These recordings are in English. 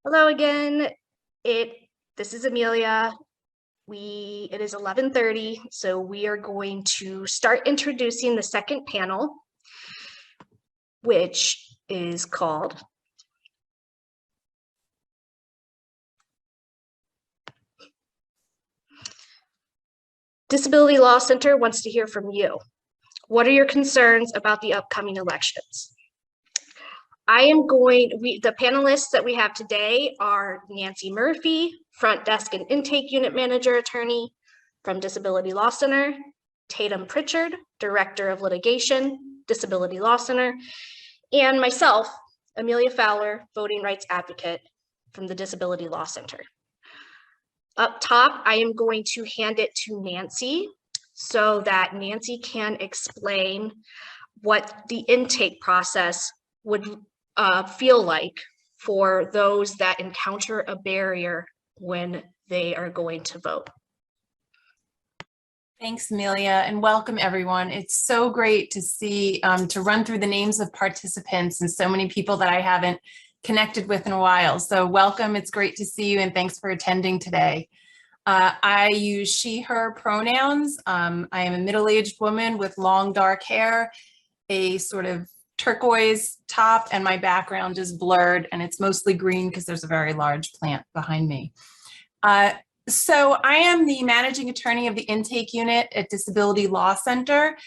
Hello again. This is Amelia. It is 11:30, so we are going to start introducing the second panel, which is called Disability Law Center wants to hear from you. What are your concerns about the upcoming elections? The panelists that we have today are Nancy Murphy, Front Desk and Intake Unit Manager Attorney from Disability Law Center, Tatum Pritchard, Director of Litigation, Disability Law Center, and myself, Amelia Fowler, Voting Rights Advocate from the Disability Law Center. Up top, I am going to hand it to Nancy so that Nancy can explain what the intake process would feel like for those that encounter a barrier when they are going to vote. Thanks, Amelia, and welcome everyone. It's so great to see, to run through the names of participants and so many people that I haven't connected with in a while. So welcome, it's great to see you and thanks for attending today. I use she, her pronouns. I am a middle-aged woman with long dark hair, a sort of turquoise top, and my background is blurred and it's mostly green because there's a very large plant behind me. So I am the managing attorney of the intake unit at Disability Law Center,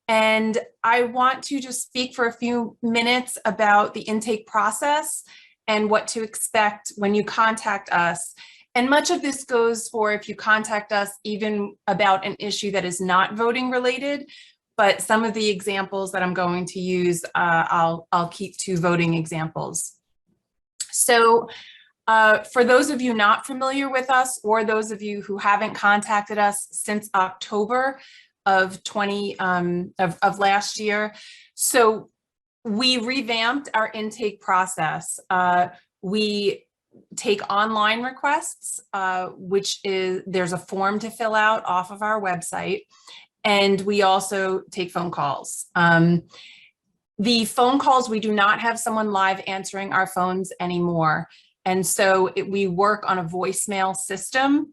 and I want to just speak for a few minutes about the intake process and what to expect when you contact us. And much of this goes for if you contact us even about an issue that is not voting related, but some of the examples that I'm going to use, I'll keep to voting examples. So for those of you not familiar with us, or those of you who haven't contacted us since October of last year, so we revamped our intake process. We take online requests, there's a form to fill out off of our website. And we also take phone calls. The phone calls, we do not have someone live answering our phones anymore. And so we work on a voicemail system.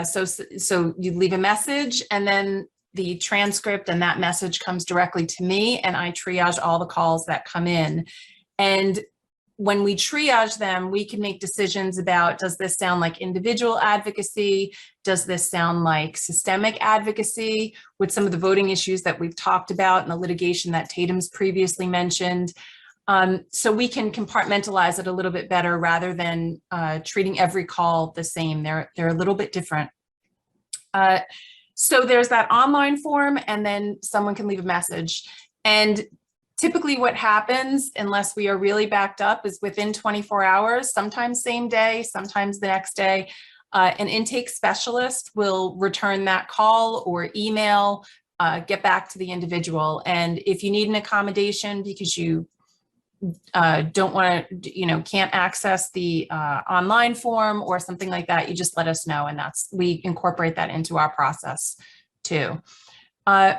So you leave a message and then the transcript and that message comes directly to me and I triage all the calls that come in. And when we triage them, we can make decisions about, does this sound like individual advocacy? Does this sound like systemic advocacy with some of the voting issues that we've talked about and the litigation that Tatum's previously mentioned? So we can compartmentalize it a little bit better rather than treating every call the same. They're a little bit different. So there's that online form and then someone can leave a message. And typically what happens, unless we are really backed up, is within 24 hours, sometimes same day, sometimes the next day, an intake specialist will return that call or email, get back to the individual. And if you need an accommodation because you don't want to, can't access the online form or something like that, you just let us know, and we incorporate that into our process too. And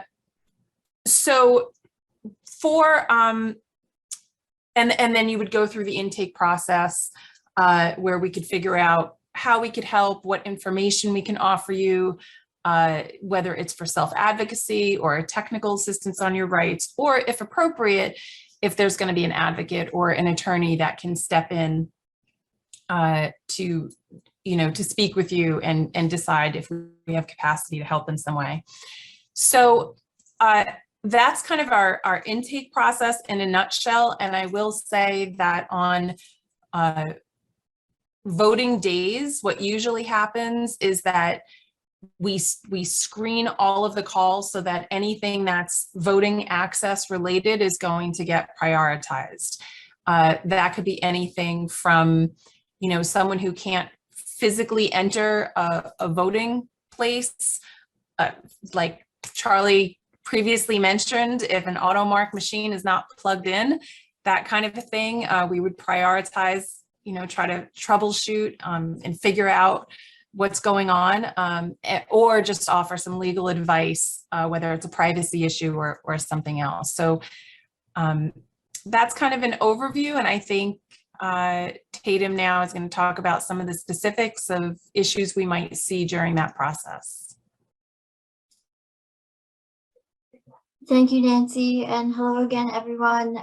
then you would go through the intake process where we could figure out how we could help, what information we can offer you, whether it's for self-advocacy or technical assistance on your rights, or if appropriate, if there's going to be an advocate or an attorney that can step in to speak with you and decide if we have capacity to help in some way. So that's kind of our intake process in a nutshell. And I will say that on voting days, what usually happens is that we screen all of the calls so that anything that's voting access related is going to get prioritized. That could be anything from, someone who can't physically enter a voting place, like Charlie previously mentioned, if an auto mark machine is not plugged in, that kind of a thing, we would prioritize, try to troubleshoot and figure out what's going on, or just offer some legal advice, whether it's a privacy issue or something else. So that's kind of an overview, and I think Tatum now is going to talk about some of the specifics of issues we might see during that process. Thank you, Nancy, and hello again, everyone.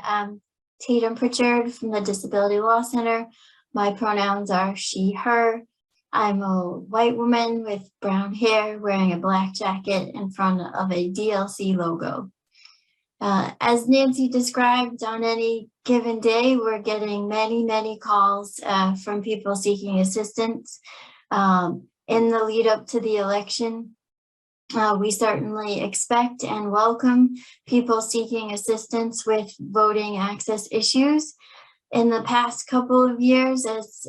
Tatum Pritchard from the Disability Law Center. My pronouns are she, her. I'm a white woman with brown hair wearing a black jacket in front of a DLC logo. As Nancy described, on any given day, we're getting many calls from people seeking assistance. In the lead up to the election, we certainly expect and welcome people seeking assistance with voting access issues. In the past couple of years,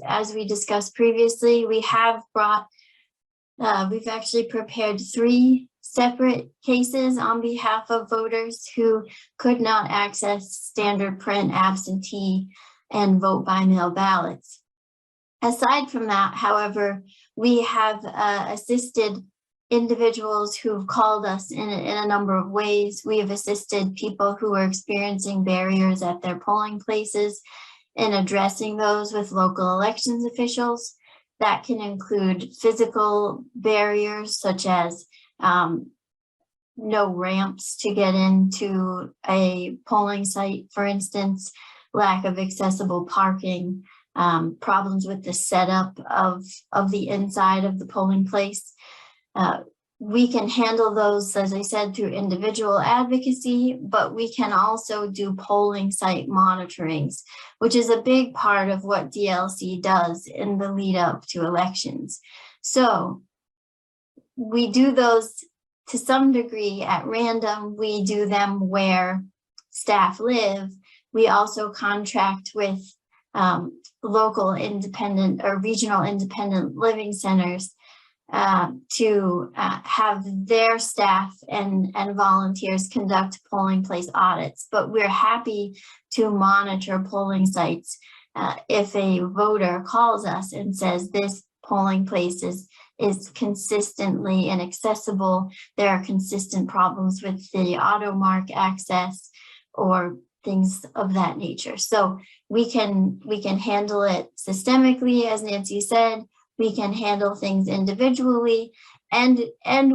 as we discussed previously, we have we've actually prepared 3 separate cases on behalf of voters who could not access standard print, absentee, and vote by mail ballots. Aside from that, however, we have assisted individuals who've called us in a number of ways. We have assisted people who are experiencing barriers at their polling places and addressing those with local elections officials. That can include physical barriers such as no ramps to get into a polling site, for instance, lack of accessible parking, problems with the setup of the inside of the polling place. We can handle those, as I said, through individual advocacy, but we can also do polling site monitorings, which is a big part of what DLC does in the lead up to elections. So we do those to some degree at random. We do them where staff live. We also contract with local independent or regional independent living centers to have their staff and volunteers conduct polling place audits. But we're happy to monitor polling sites if a voter calls us and says this polling place is consistently inaccessible, there are consistent problems with the auto mark access or things of that nature. So we can handle it systemically, as Nancy said. We can handle things individually, and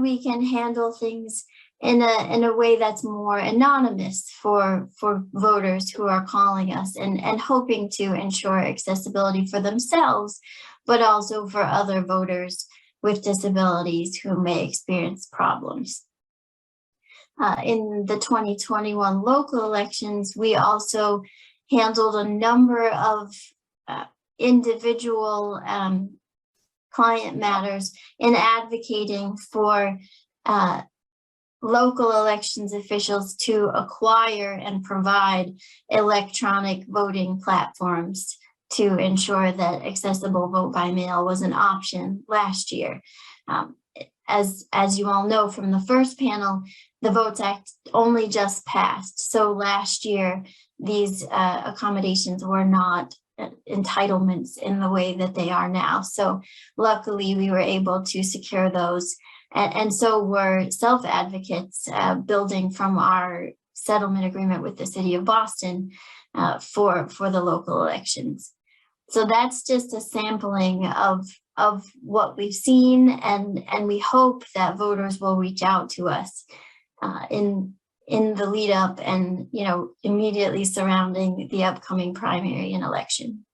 we can handle things in a way that's more anonymous for voters who are calling us and hoping to ensure accessibility for themselves, but also for other voters with disabilities who may experience problems. In the 2021 local elections, we also handled a number of individual client matters in advocating for local elections officials to acquire and provide electronic voting platforms to ensure that accessible vote by mail was an option last year. As you all know from the first panel, the Votes Act only just passed. So last year, these accommodations were not entitlements in the way that they are now. So luckily we were able to secure those. And so we're self-advocates building from our settlement agreement with the city of Boston for the local elections. So that's just a sampling of what we've seen, and we hope that voters will reach out to us in the lead up and, you know, immediately surrounding the upcoming primary and election.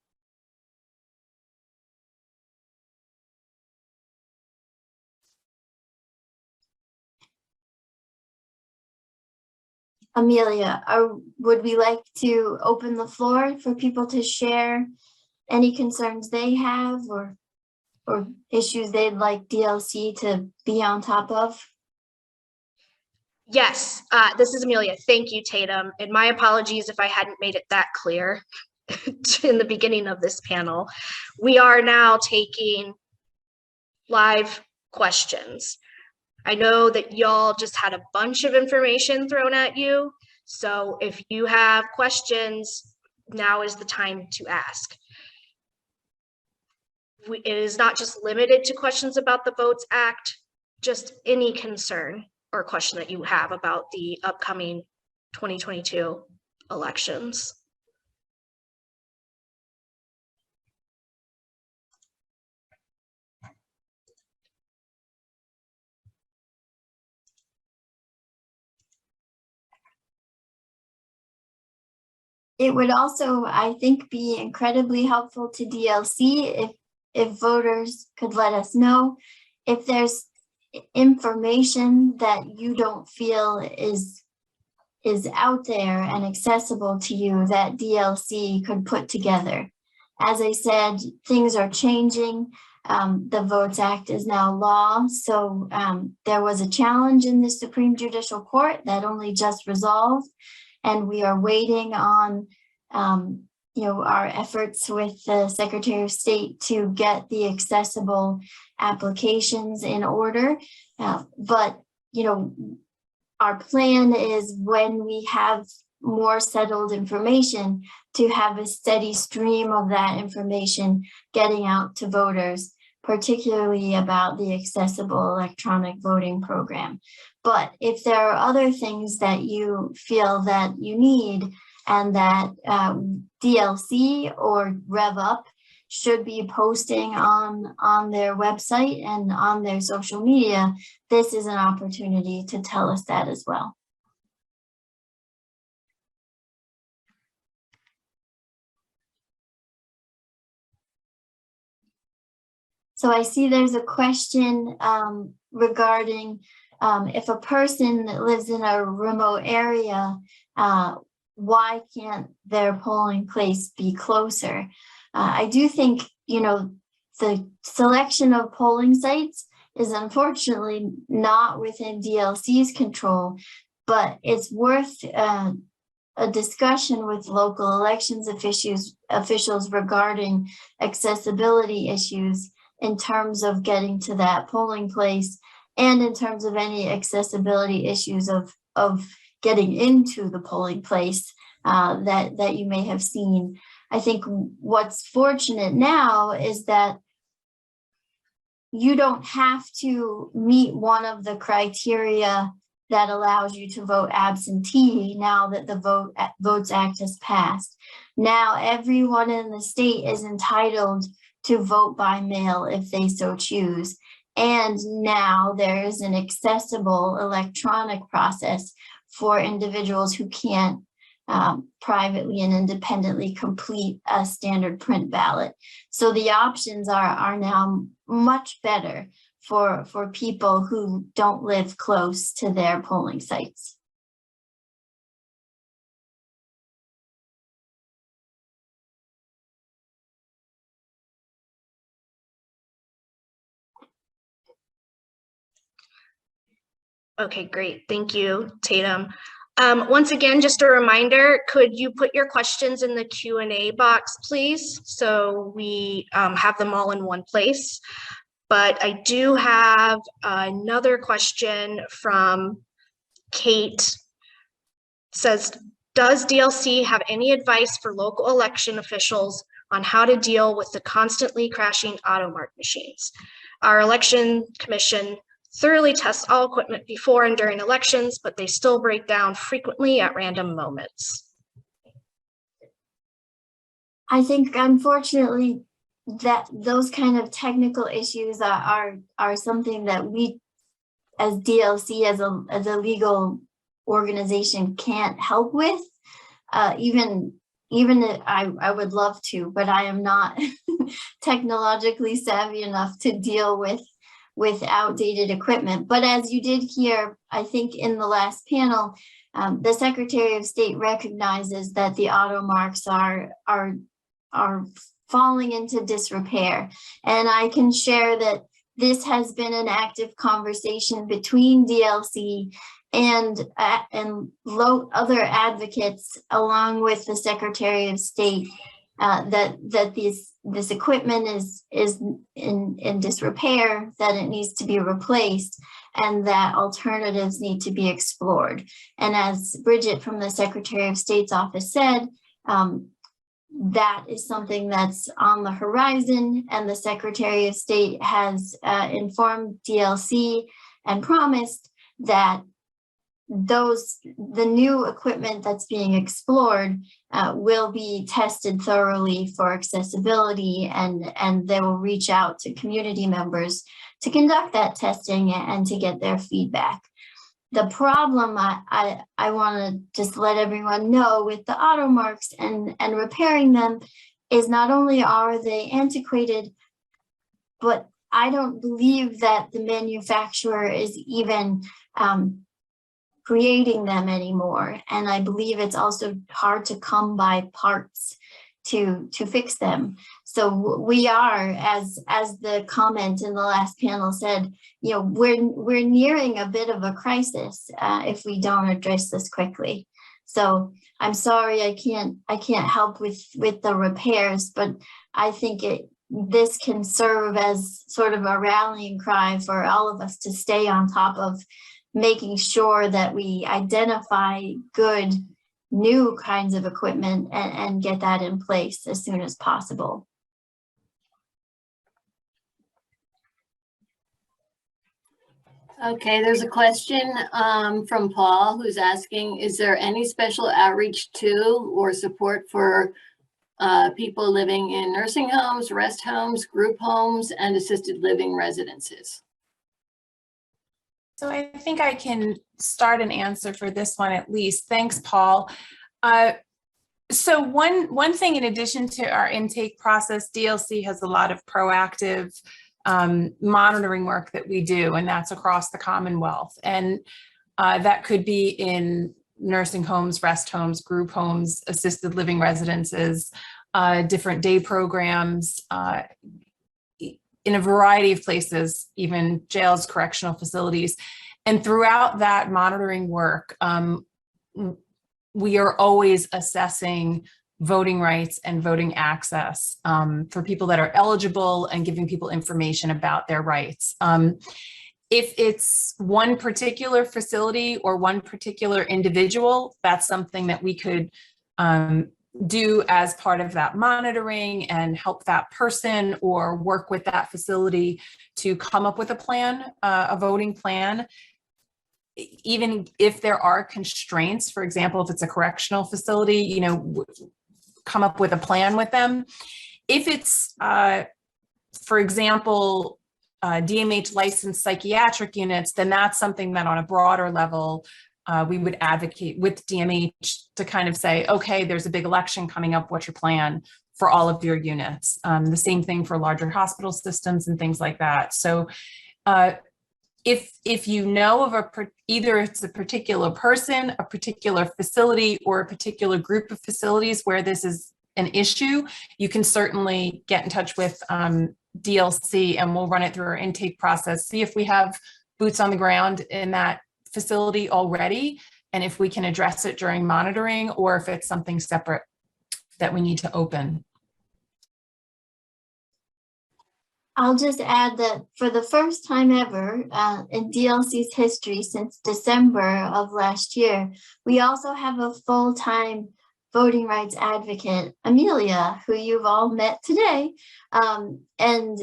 Amelia, would we like to open the floor for people to share any concerns they have or issues they'd like DLC to be on top of? Yes, this is Amelia. Thank you, Tatum. And my apologies if I hadn't made it that clear in the beginning of this panel. We are now taking live questions. I know that y'all just had a bunch of information thrown at you. So if you have questions, now is the time to ask. It is not just limited to questions about the Votes Act, just any concern or question that you have about the upcoming 2022 elections. It would also, I think, be incredibly helpful to DLC if voters could let us know if there's information that you don't feel is out there and accessible to you that DLC could put together. As I said, things are changing. The Votes Act is now law. So there was a challenge in the Supreme Judicial Court that only just resolved. And we are waiting on our efforts with the Secretary of State to get the accessible applications in order. But our plan is, when we have more settled information, to have a steady stream of that information getting out to voters, particularly about the accessible electronic voting program. But if there are other things that you feel that you need and that DLC or REV UP should be posting on their website and on their social media, this is an opportunity to tell us that as well. So I see there's a question regarding if a person lives in a remote area, why can't their polling place be closer? I do think, the selection of polling sites is unfortunately not within DLC's control, but it's worth a discussion with local elections officials regarding accessibility issues in terms of getting to that polling place, and in terms of any accessibility issues of getting into the polling place that you may have seen. I think what's fortunate now is that you don't have to meet one of the criteria that allows you to vote absentee now that the Votes Act has passed. Now everyone in the state is entitled to vote by mail if they so choose. And now there is an accessible electronic process for individuals who can't privately and independently complete a standard print ballot. So the options are now much better for people who don't live close to their polling sites. Okay, great. Thank you, Tatum. Once again, just a reminder, could you put your questions in the Q&A box, please? So we have them all in one place. But I do have another question from Kate. It says, does DLC have any advice for local election officials on how to deal with the constantly crashing automark machines? Our election commission thoroughly tests all equipment before and during elections, but they still break down frequently at random moments. I think, unfortunately, that those kind of technical issues are something that we, as DLC, as a legal organization, can't help with. Even I would love to, but I am not technologically savvy enough to deal with outdated equipment. But as you did hear, I think in the last panel, the Secretary of State recognizes that the auto marks are falling into disrepair. And I can share that this has been an active conversation between DLC and other advocates, along with the Secretary of State, that this equipment is in disrepair, that it needs to be replaced, and that alternatives need to be explored. And as Bridget from the Secretary of State's office said, that is something that's on the horizon, and the Secretary of State has informed DLC and promised that the new equipment that's being explored will be tested thoroughly for accessibility, and they will reach out to community members to conduct that testing and to get their feedback. The problem I want to just let everyone know with the auto marks and repairing them is not only are they antiquated, but I don't believe that the manufacturer is even creating them anymore. And I believe it's also hard to come by parts to fix them. So we are, as the comment in the last panel said, you know, we're nearing a bit of a crisis if we don't address this quickly. So I'm sorry I can't help with the repairs, but I think this can serve as sort of a rallying cry for all of us to stay on top of making sure that we identify good new kinds of equipment and get that in place as soon as possible. Okay, there's a question from Paul who's asking, is there any special outreach to or support for people living in nursing homes, rest homes, group homes, and assisted living residences? So I think I can start an answer for this one at least. Thanks, Paul. So one thing in addition to our intake process, DLC has a lot of proactive monitoring work that we do, and that's across the Commonwealth. And that could be in nursing homes, rest homes, group homes, assisted living residences, different day programs, in a variety of places, even jails, correctional facilities. And throughout that monitoring work, we are always assessing voting rights and voting access for people that are eligible and giving people information about their rights. If it's one particular facility or one particular individual, that's something that we could do as part of that monitoring and help that person or work with that facility to come up with a plan, a voting plan. Even if there are constraints, for example, if it's a correctional facility, you know, come up with a plan with them. If it's, for example, DMH licensed psychiatric units, then that's something that on a broader level, we would advocate with DMH to kind of say, okay, there's a big election coming up, what's your plan for all of your units? The same thing for larger hospital systems and things like that. So if you know of either it's a particular person, a particular facility, or a particular group of facilities where this is an issue, you can certainly get in touch with DLC and we'll run it through our intake process, see if we have boots on the ground in that facility already, and if we can address it during monitoring, or if it's something separate that we need to open. I'll just add that for the first time ever in DLC's history since December of last year, we also have a full-time voting rights advocate, Amelia, who you've all met today. And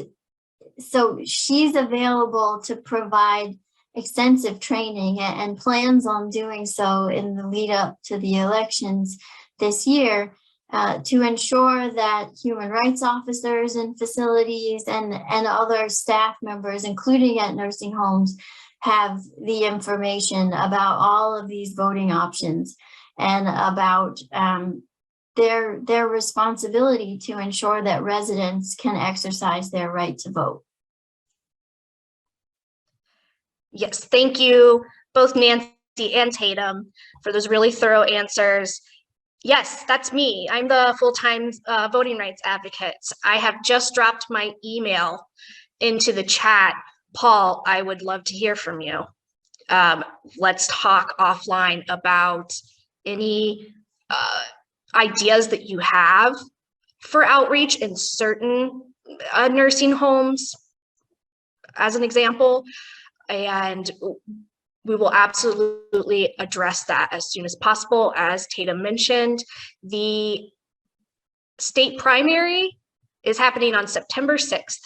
so she's available to provide extensive training and plans on doing so in the lead up to the elections this year to ensure that human rights officers in facilities and other staff members, including at nursing homes, have the information about all of these voting options and about their responsibility to ensure that residents can exercise their right to vote. Yes, thank you, both Nancy and Tatum, for those really thorough answers. Yes, that's me. I'm the full-time voting rights advocate. I have just dropped my email into the chat. Paul, I would love to hear from you. Let's talk offline about any ideas that you have for outreach in certain nursing homes, as an example. And we will absolutely address that as soon as possible. As Tatum mentioned, the state primary is happening on September 6th.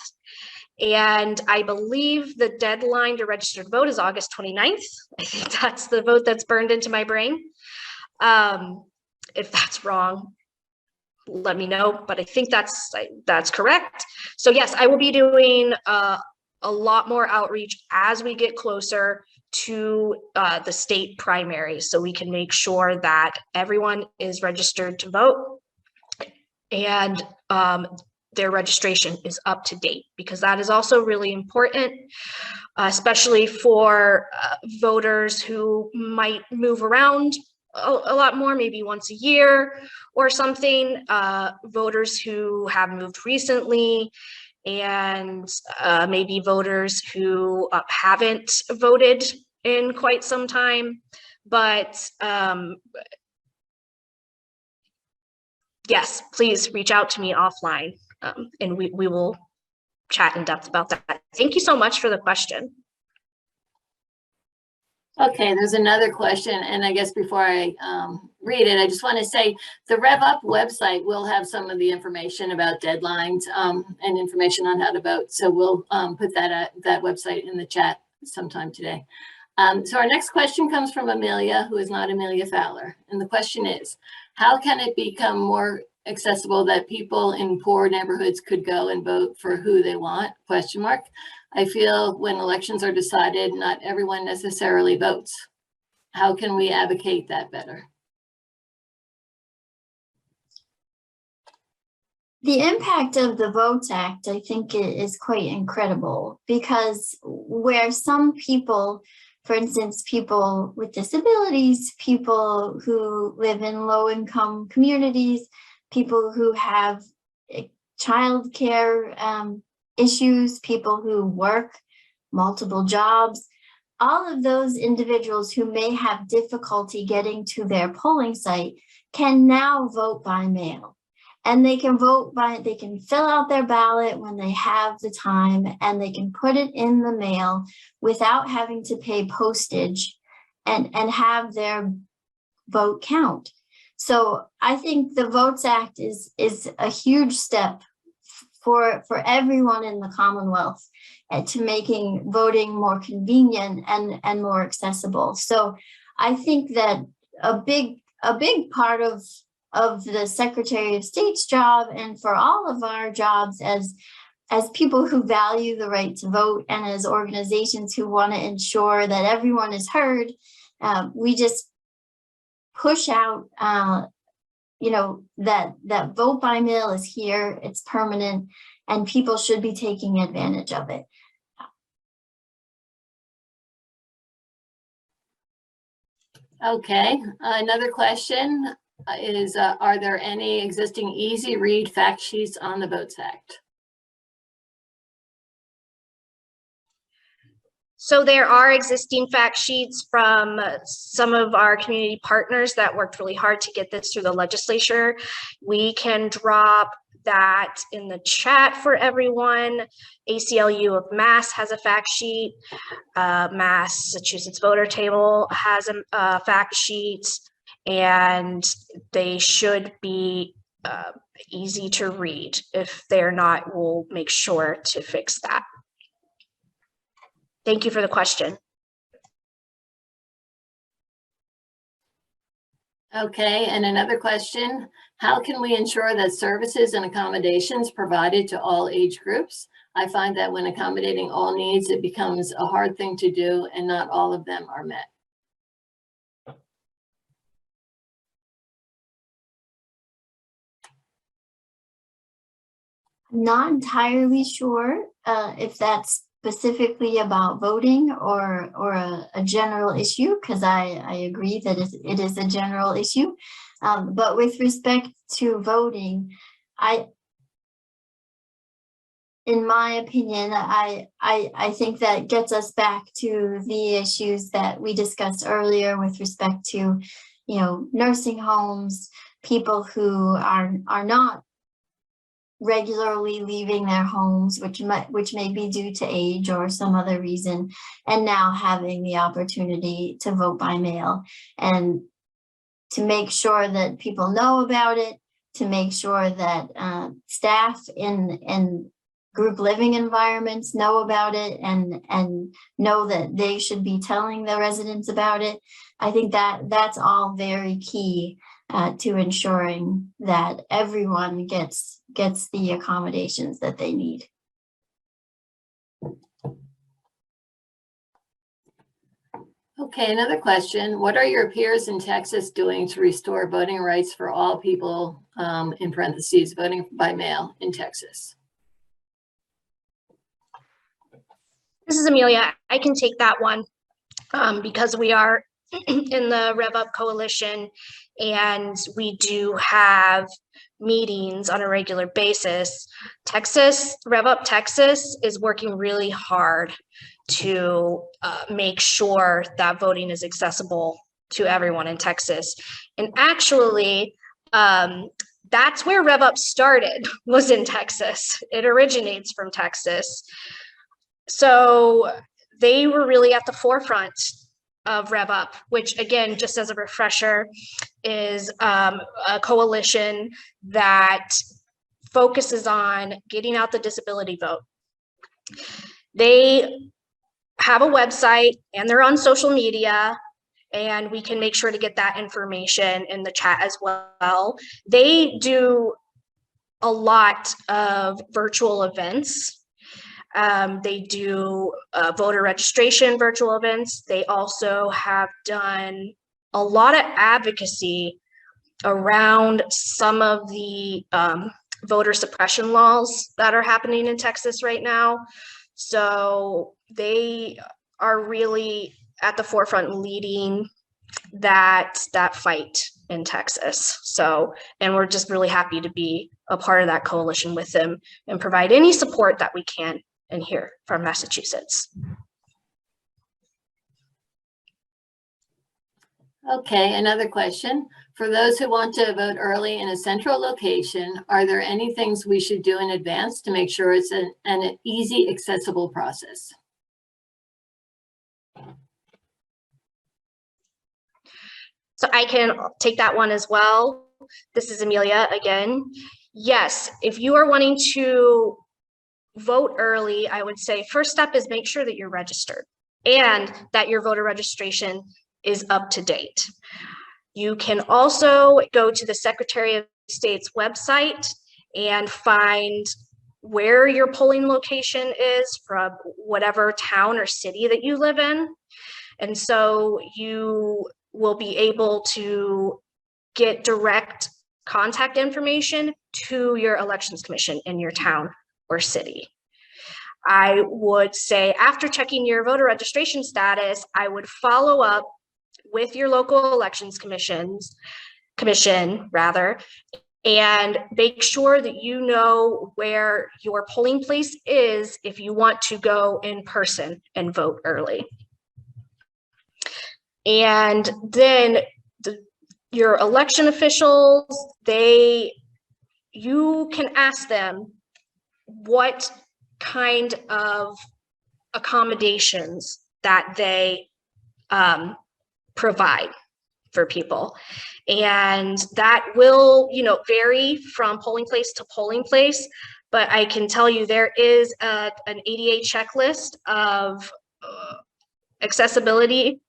And I believe the deadline to register to vote is August 29th. I think that's the vote that's burned into my brain. If that's wrong, let me know, but I think that's correct. So yes, I will be doing a lot more outreach as we get closer to the state primary, so we can make sure that everyone is registered to vote and their registration is up to date, because that is also really important, especially for voters who might move around a lot more, maybe once a year or something, voters who have moved recently, and maybe voters who haven't voted in quite some time. But yes, please reach out to me offline, and we will chat in depth about that. Thank you so much for the question. Okay, there's another question, and I guess before I read it, I just want to say the Rev Up website will have some of the information about deadlines and information on how to vote. So we'll put that website in the chat sometime today. So our next question comes from Amelia, who is not Amelia Fowler. And the question is, how can it become more accessible that people in poor neighborhoods could go and vote for who they want? ? I feel when elections are decided, not everyone necessarily votes. How can we advocate that better? The impact of the Votes Act, I think, is quite incredible, because where some people, for instance, people with disabilities, people who live in low-income communities, people who have childcare issues, people who work multiple jobs, all of those individuals who may have difficulty getting to their polling site can now vote by mail. And they can they can fill out their ballot when they have the time, and they can put it in the mail without having to pay postage and have their vote count. So I think the Votes Act is a huge step for everyone in the Commonwealth to making voting more convenient and more accessible. So I think that a big part of the Secretary of State's job, and for all of our jobs as people who value the right to vote, and as organizations who want to ensure that everyone is heard, we just push out that vote by mail is here, it's permanent, and people should be taking advantage of it. Okay, another question is, are there any existing easy read fact sheets on the Votes Act? So there are existing fact sheets from some of our community partners that worked really hard to get this through the legislature. We can drop that in the chat for everyone. ACLU of Mass has a fact sheet. Massachusetts Voter Table has a fact sheet, and they should be easy to read. If they're not, we'll make sure to fix that. Thank you for the question. Okay, and another question, how can we ensure that services and accommodations provided to all age groups? I find that when accommodating all needs, it becomes a hard thing to do, and not all of them are met. I'm not entirely sure if that's specifically about voting or a general issue, because I agree that it is a general issue. But with respect to voting, in my opinion, I think that gets us back to the issues that we discussed earlier with respect to, nursing homes, people who are not regularly leaving their homes, which may be due to age or some other reason, and now having the opportunity to vote by mail, and to make sure that people know about it, to make sure that staff in group living environments know about it and know that they should be telling the residents about it. I think that's all very key to ensuring that everyone gets the accommodations that they need. Okay, another question. What are your peers in Texas doing to restore voting rights for all people, in parentheses, voting by mail in Texas? This is Amelia. I can take that one because we are in the REV UP Coalition, and we do have meetings on a regular basis. REV UP Texas is working really hard to make sure that voting is accessible to everyone in Texas. And actually, that's where REV UP started, was in Texas. It originates from Texas. So they were really at the forefront of REV UP, which, again, just as a refresher, is a coalition that focuses on getting out the disability vote. They have a website and they're on social media, and we can make sure to get that information in the chat as well. They do a lot of virtual events. They do voter registration virtual events. They also have done a lot of advocacy around some of the voter suppression laws that are happening in Texas right now. So they are really at the forefront leading that fight in Texas. So, and we're just really happy to be a part of that coalition with them and provide any support that we can in here from Massachusetts. Okay, another question. For those who want to vote early in a central location, are there any things we should do in advance to make sure it's an easy, accessible process? So I can take that one as well. This is Amelia again. Yes, if you are wanting to vote early, I would say first step is make sure that you're registered and that your voter registration is up to date. You can also go to the Secretary of State's website and find where your polling location is from whatever town or city that you live in. And so you will be able to get direct contact information to your elections commission in your town or city. I would say after checking your voter registration status, I would follow up with your local elections commission, and make sure that you know where your polling place is if you want to go in person and vote early. And then your election officials, you can ask them what kind of accommodations that they provide for people. And that will, vary from polling place to polling place, but I can tell you there is an ADA checklist of accessibility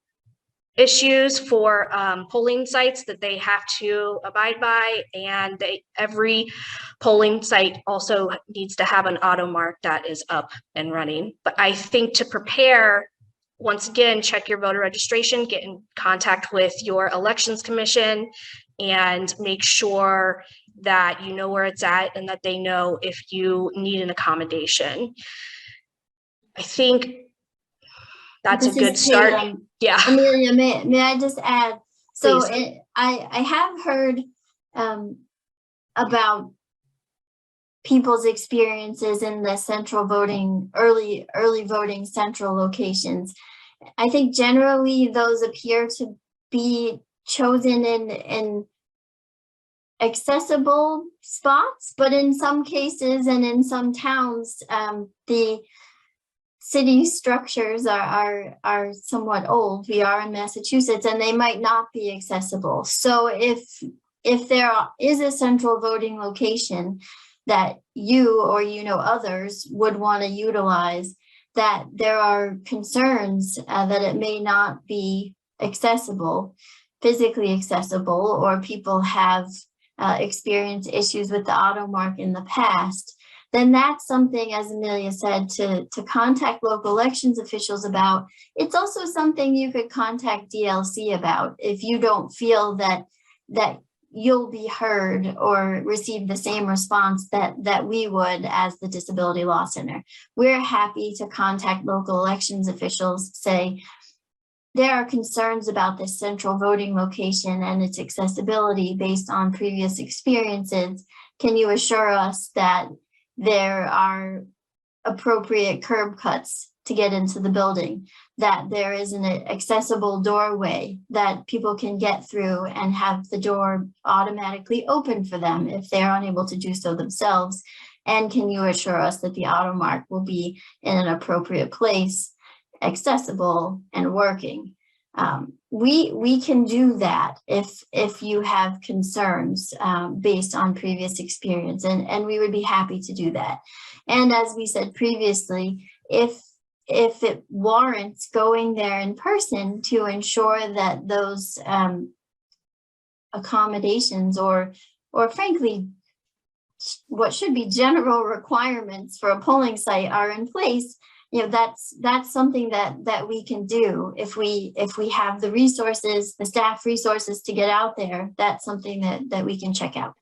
issues for polling sites that they have to abide by, and every polling site also needs to have an auto mark that is up and running. But I think to prepare, once again, check your voter registration, get in contact with your elections commission, and make sure that you know where it's at and that they know if you need an accommodation. I think that's a good start. Yeah. Amelia, may I just add? So I have heard about people's experiences in the central voting, early voting central locations. I think generally those appear to be chosen in accessible spots, but in some cases and in some towns, the city structures are somewhat old. We are in Massachusetts, and they might not be accessible. So if there is a central voting location that you or others would want to utilize, that there are concerns that it may not be accessible, physically accessible, or people have experienced issues with the auto mark in the past, then that's something, as Amelia said, to contact local elections officials about. It's also something you could contact DLC about if you don't feel that you'll be heard or receive the same response that we would as the Disability Law Center. We're happy to contact local elections officials, say, there are concerns about this central voting location and its accessibility based on previous experiences. Can you assure us that there are appropriate curb cuts to get into the building, that there is an accessible doorway that people can get through and have the door automatically open for them if they're unable to do so themselves? And can you assure us that the auto mark will be in an appropriate place, accessible and working? We can do that if you have concerns based on previous experience, and we would be happy to do that. And as we said previously, if it warrants going there in person to ensure that those accommodations or frankly, what should be general requirements for a polling site are in place, you know, that's something that we can do if we have the resources, the staff resources to get out there. That's something that we can check out.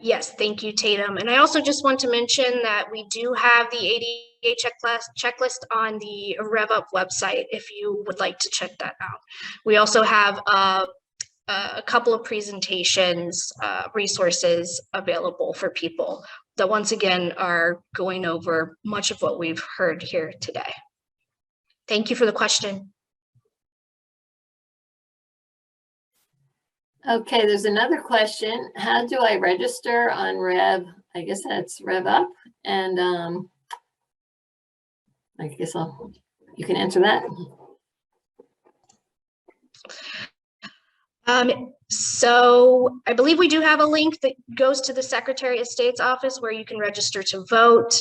Yes, thank you, Tatum. And I also just want to mention that we do have the ADA checklist on the REV UP website if you would like to check that out. We also have a couple of presentations, resources available for people that once again are going over much of what we've heard here today. Thank you for the question. Okay, there's another question. How do I register on REV? I guess that's REV UP. And I guess you can answer that. So I believe we do have a link that goes to the Secretary of State's office where you can register to vote,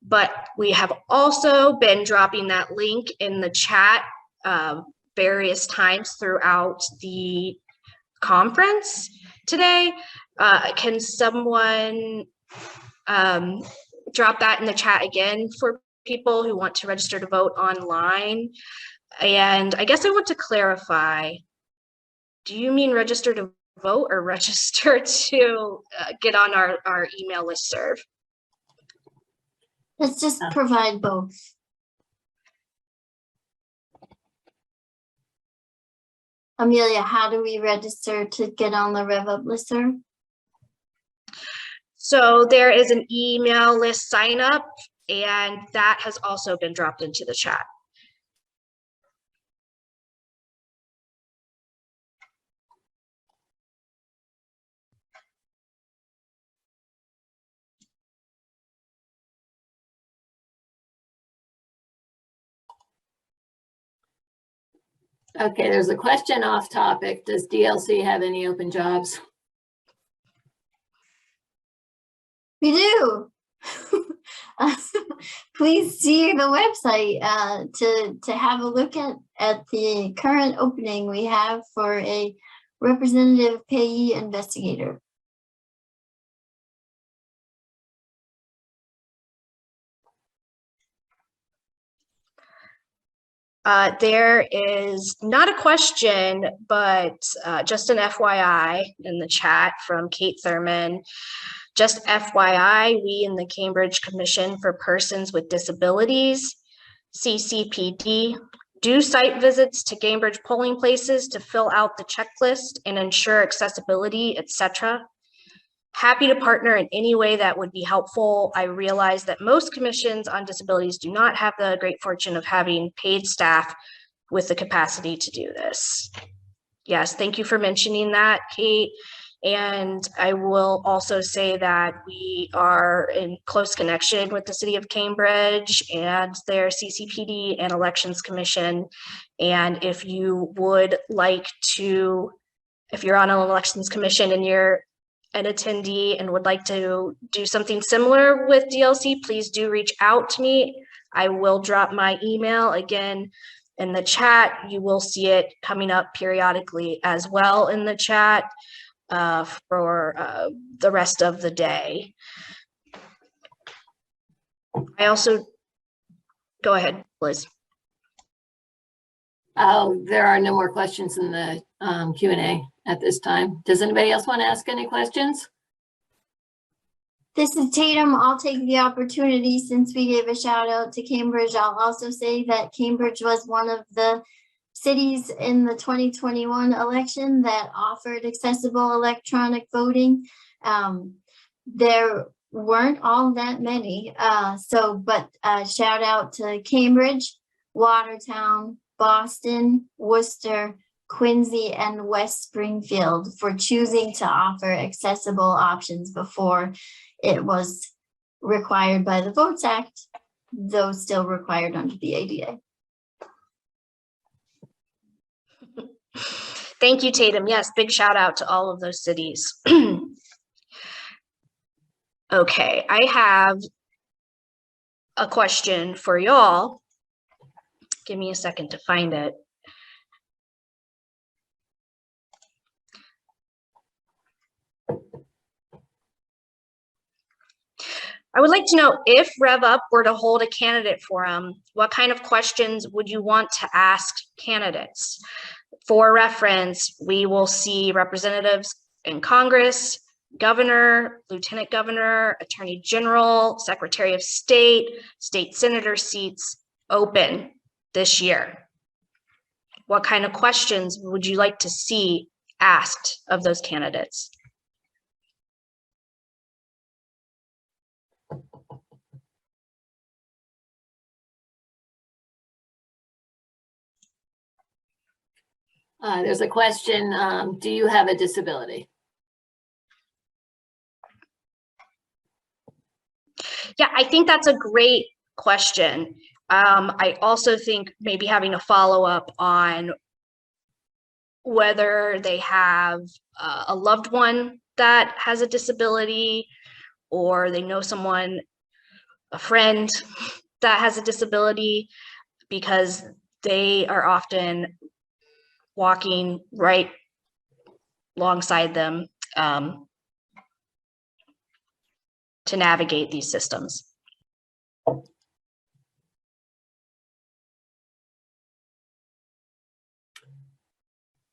but we have also been dropping that link in the chat various times throughout the conference today. Can someone drop that in the chat again for people who want to register to vote online? And I guess I want to clarify, do you mean register to vote or register to get on our email listserv? Let's just provide both. Amelia, how do we register to get on the REV UP listserv? So there is an email list sign up, and that has also been dropped into the chat. Okay, there's a question off topic. Does DLC have any open jobs? We do. Please see the website to have a look at the current opening we have for a representative payee investigator. There is not a question, but just an FYI in the chat from Kate Thurman. Just FYI, we in the Cambridge Commission for Persons with Disabilities, CCPD, do site visits to Cambridge polling places to fill out the checklist and ensure accessibility, etc. Happy to partner in any way that would be helpful. I realize that most commissions on disabilities do not have the great fortune of having paid staff with the capacity to do this. Yes, thank you for mentioning that, Kate. And I will also say that we are in close connection with the City of Cambridge and their CCPD and Elections Commission. And if you would like to, if you're on an Elections Commission and you're an attendee and would like to do something similar with DLC, please do reach out to me. I will drop my email again in the chat. You will see it coming up periodically as well in the chat. for the rest of the day. I also, go ahead, Liz. Oh, there are no more questions in the Q&A at this time. Does anybody else want to ask any questions? This is Tatum. I'll take the opportunity since we gave a shout out to Cambridge. I'll also say that Cambridge was one of the cities in the 2021 election that offered accessible electronic voting. There weren't all that many. But shout out to Cambridge, Watertown, Boston, Worcester, Quincy, and West Springfield for choosing to offer accessible options before it was required by the Votes Act, though still required under the ADA. Thank you, Tatum. Yes, big shout out to all of those cities. Okay, I have a question for y'all. Give me a second to find it. I would like to know, if Rev Up were to hold a candidate forum, what kind of questions would you want to ask candidates? For reference, we will see representatives in Congress, governor, lieutenant governor, attorney general, secretary of state, state senator seats open this year. What kind of questions would you like to see asked of those candidates? There's a question, do you have a disability? Yeah, I think that's a great question. I also think maybe having a follow-up on whether they have a loved one that has a disability, or they know someone, a friend that has a disability, because they are often walking right alongside them to navigate these systems.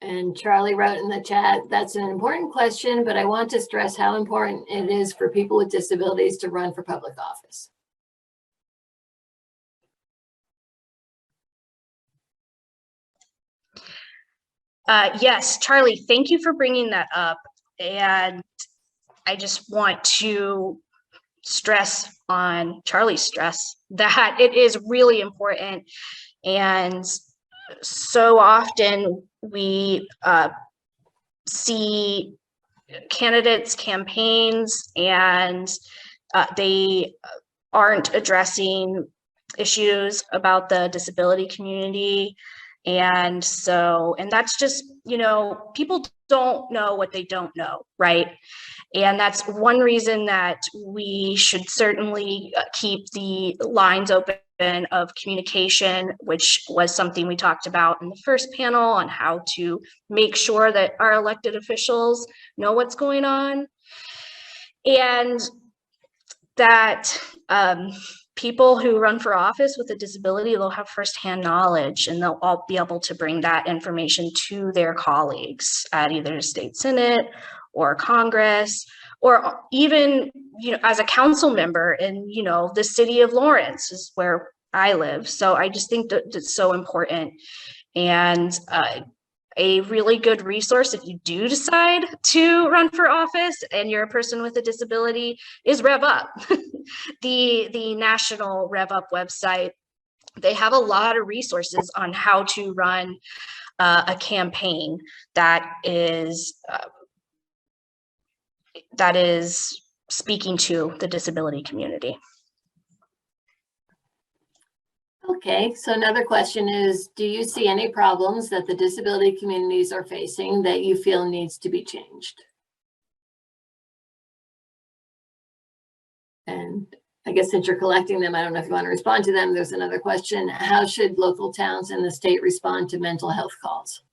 And Charlie wrote in the chat, that's an important question, but I want to stress how important it is for people with disabilities to run for public office. Yes, Charlie, thank you for bringing that up. And I just want to stress on Charlie's stress that it is really important. And so often we see candidates' campaigns and they aren't addressing issues about the disability community. And that's just, you know, people don't know what they don't know, right? And that's one reason that we should certainly keep the lines open of communication, which was something we talked about in the first panel on how to make sure that our elected officials know what's going on. And that people who run for office with a disability, they'll have firsthand knowledge, and they'll all be able to bring that information to their colleagues at either state senate or Congress, or even, you know, as a council member in, you know, the city of Lawrence is where I live. So I just think that it's so important. And a really good resource if you do decide to run for office and you're a person with a disability is Rev Up, the national Rev Up website. They have a lot of resources on how to run a campaign that is speaking to the disability community. Okay, so another question is, do you see any problems that the disability communities are facing that you feel needs to be changed? And I guess since you're collecting them, I don't know if you want to respond to them. There's another question. How should local towns in the state respond to mental health calls?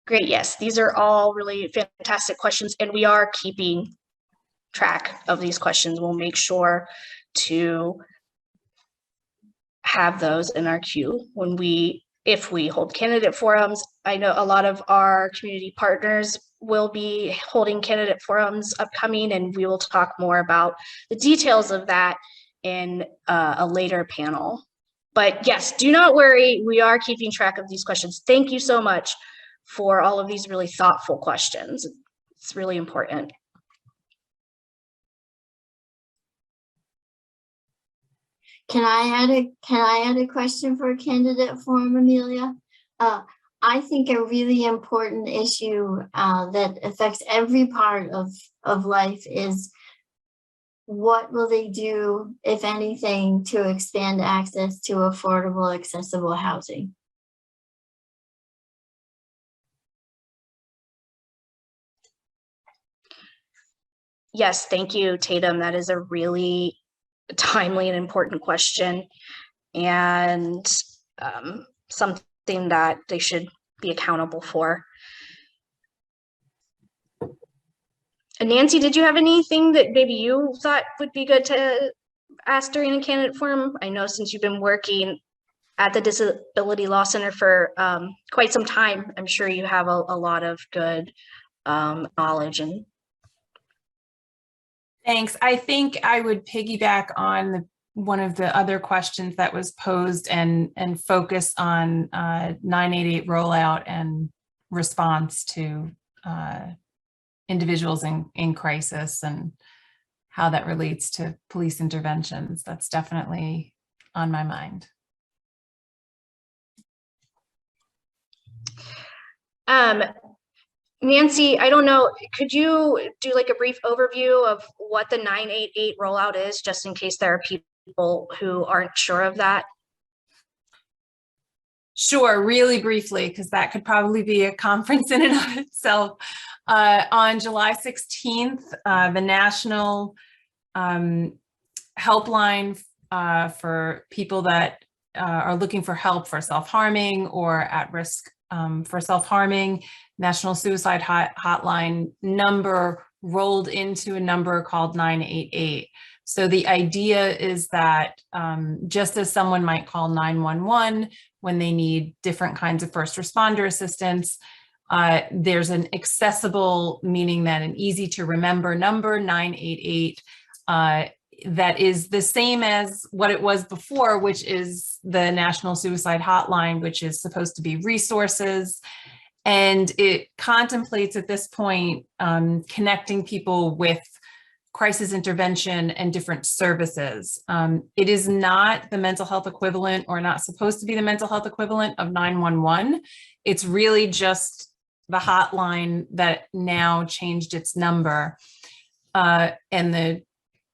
Great, yes, these are all really fantastic questions, and we are keeping track of these questions. We'll make sure to have those in our queue if we hold candidate forums. I know a lot of our community partners will be holding candidate forums upcoming, and we will talk more about the details of that in a later panel. But yes, do not worry, we are keeping track of these questions. Thank you so much for all of these really thoughtful questions. It's really important. Can I add a question for a candidate forum, Amelia? I think a really important issue that affects every part of life is what will they do, if anything, to expand access to affordable, accessible housing? Yes, thank you, Tatum. That is a really timely and important question, and something that they should be accountable for. And Nancy, did you have anything that maybe you thought would be good to ask during a candidate forum? I know since you've been working at the Disability Law Center for quite some time, I'm sure you have a lot of good knowledge. And Thanks. I think I would piggyback on one of the other questions that was posed and focus on 988 rollout and response to individuals in crisis and how that relates to police interventions. That's definitely on my mind. Nancy, I don't know, could you do like a brief overview of what the 988 rollout is, just in case there are people who aren't sure of that? Sure, really briefly, because that could probably be a conference in and of itself. On July 16th, the national helpline for people that are looking for help for self-harming or at risk for self-harming, National Suicide Hotline number rolled into a number called 988. So the idea is that just as someone might call 911 when they need different kinds of first responder assistance, there's an accessible, meaning that an easy to remember number, 988, that is the same as what it was before, which is the National Suicide Hotline, which is supposed to be resources. And it contemplates at this point connecting people with crisis intervention and different services. It is not the mental health equivalent, or not supposed to be the mental health equivalent of 911. It's really just the hotline that now changed its number. And the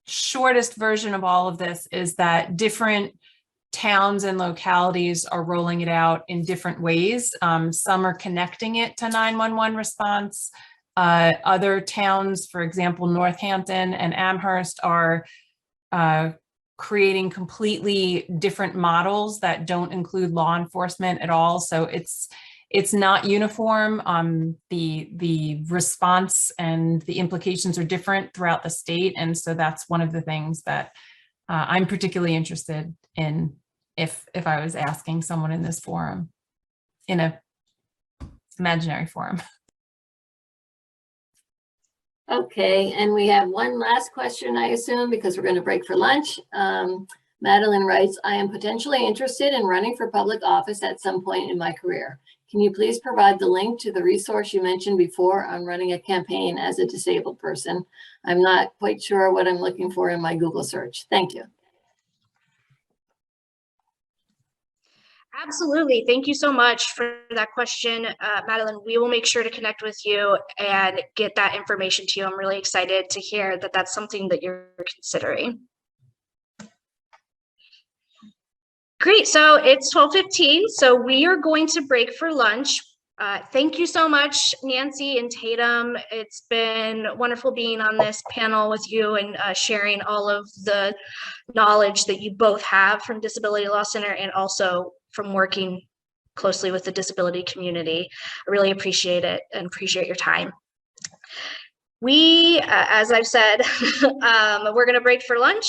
shortest version of all of this is that different towns and localities are rolling it out in different ways. Some are connecting it to 911 response. Other towns, for example, Northampton and Amherst, are creating completely different models that don't include law enforcement at all. So it's not uniform. The response and the implications are different throughout the state. And so that's one of the things that I'm particularly interested in if I was asking someone in this forum, in a imaginary forum. Okay, and we have one last question, I assume, because we're going to break for lunch. Madeline writes, I am potentially interested in running for public office at some point in my career. Can you please provide the link to the resource you mentioned before on running a campaign as a disabled person? I'm not quite sure what I'm looking for in my Google search. Thank you. Absolutely. Thank you so much for that question, Madeline. We will make sure to connect with you and get that information to you. I'm really excited to hear that that's something that you're considering. Great. So it's 12:15. So we are going to break for lunch. Thank you so much, Nancy and Tatum. It's been wonderful being on this panel with you and sharing all of the knowledge that you both have from Disability Law Center and also from working closely with the disability community. I really appreciate it and appreciate your time. We, as I've said, we're going to break for lunch.